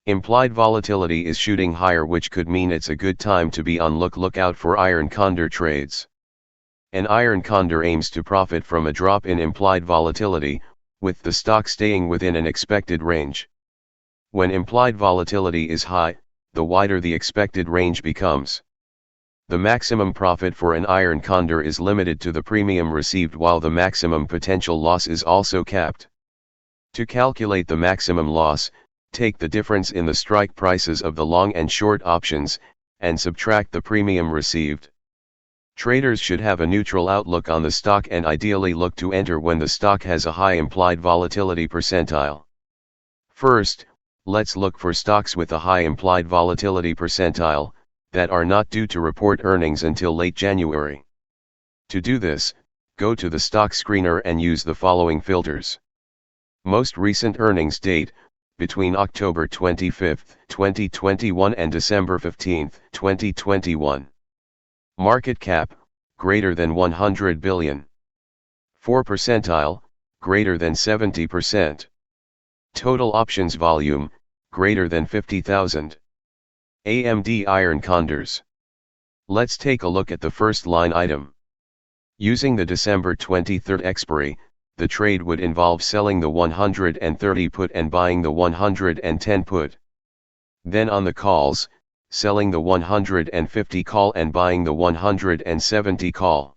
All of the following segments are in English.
Implied volatility is shooting higher, which could mean it's a good time to be on lookout for iron condor trades. An iron condor aims to profit from a drop in implied volatility, with the stock staying within an expected range. When implied volatility is high, the wider the expected range becomes. The maximum profit for an iron condor is limited to the premium received, while the maximum potential loss is also capped. To calculate the maximum loss, take the difference in the strike prices of the long and short options, and subtract the premium received. Traders should have a neutral outlook on the stock and ideally look to enter when the stock has a high implied volatility percentile. First, let's look for stocks with a high implied volatility percentile, that are not due to report earnings until late January. To do this, go to the stock screener and use the following filters. Most recent earnings date, between October 25, 2021 and December 15, 2021. Market cap, greater than 100 billion. 4 percentile, greater than 70%. Total options volume, greater than 50,000. AMD iron condors. Let's take a look at the first line item. Using the December 23 expiry, the trade would involve selling the 130 put and buying the 110 put. Then on the calls, selling the 150 call and buying the 170 call.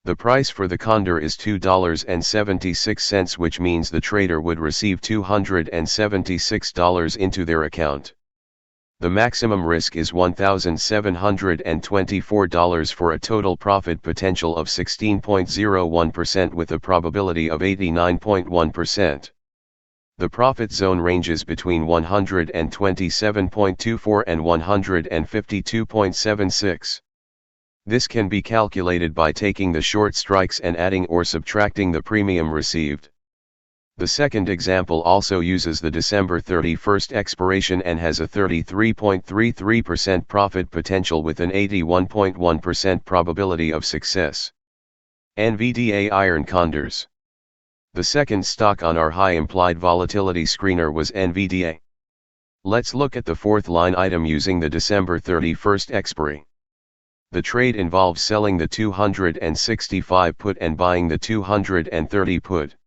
The price for the Condor is $2.76, which means the trader would receive $276 into their account. The maximum risk is $1,724 for a total profit potential of 16.01% with a probability of 89.1%. The profit zone ranges between 127.24 and 152.76. This can be calculated by taking the short strikes and adding or subtracting the premium received. The second example also uses the December 31 expiration and has a 33.33% profit potential with an 81.1% probability of success. NVDA iron condors. The second stock on our high implied volatility screener was NVDA. Let's look at the fourth line item using the December 31 expiry. The trade involves selling the 265 put and buying the 230 put.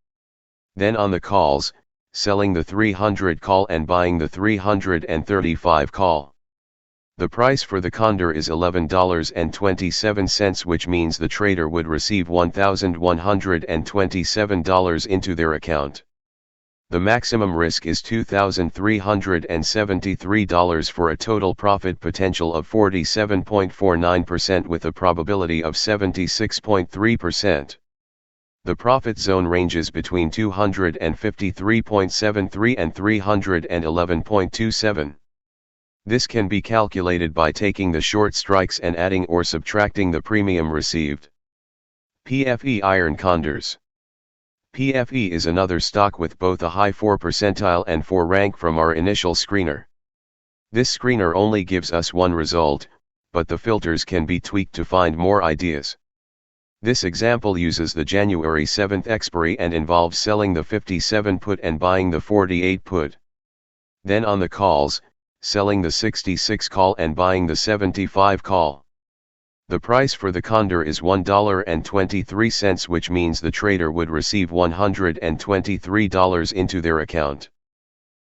Then on the calls, selling the 300 call and buying the 335 call. The price for the Condor is $11.27, which means the trader would receive $1,127 into their account. The maximum risk is $2,373 for a total profit potential of 47.49% with a probability of 76.3%. The profit zone ranges between 253.73 and 311.27. This can be calculated by taking the short strikes and adding or subtracting the premium received. PFE iron condors. PFE is another stock with both a high 4 percentile and 4 rank from our initial screener. This screener only gives us one result, but the filters can be tweaked to find more ideas. This example uses the January 7 expiry and involves selling the 57 put and buying the 48 put. Then on the calls, selling the 66 call and buying the 75 call. The price for the Condor is $1.23, which means the trader would receive $123 into their account.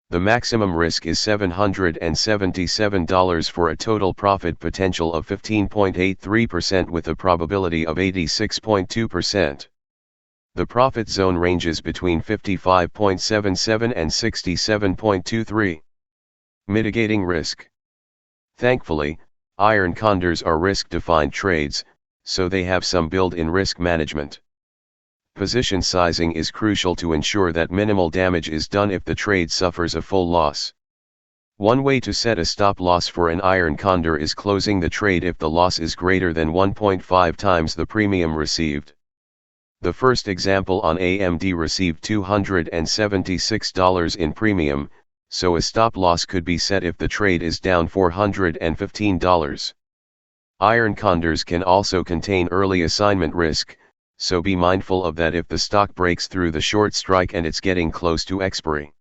The maximum risk is $777 for a total profit potential of 15.83% with a probability of 86.2%. The profit zone ranges between 55.77 and 67.23. Mitigating risk. Thankfully, iron condors are risk-defined trades, so they have some built-in risk management. Position sizing is crucial to ensure that minimal damage is done if the trade suffers a full loss. One way to set a stop loss for an iron condor is closing the trade if the loss is greater than 1.5 times the premium received. The first example on AMD received $276 in premium, so a stop loss could be set if the trade is down $415. Iron condors can also contain early assignment risk, so be mindful of that if the stock breaks through the short strike and it's getting close to expiry.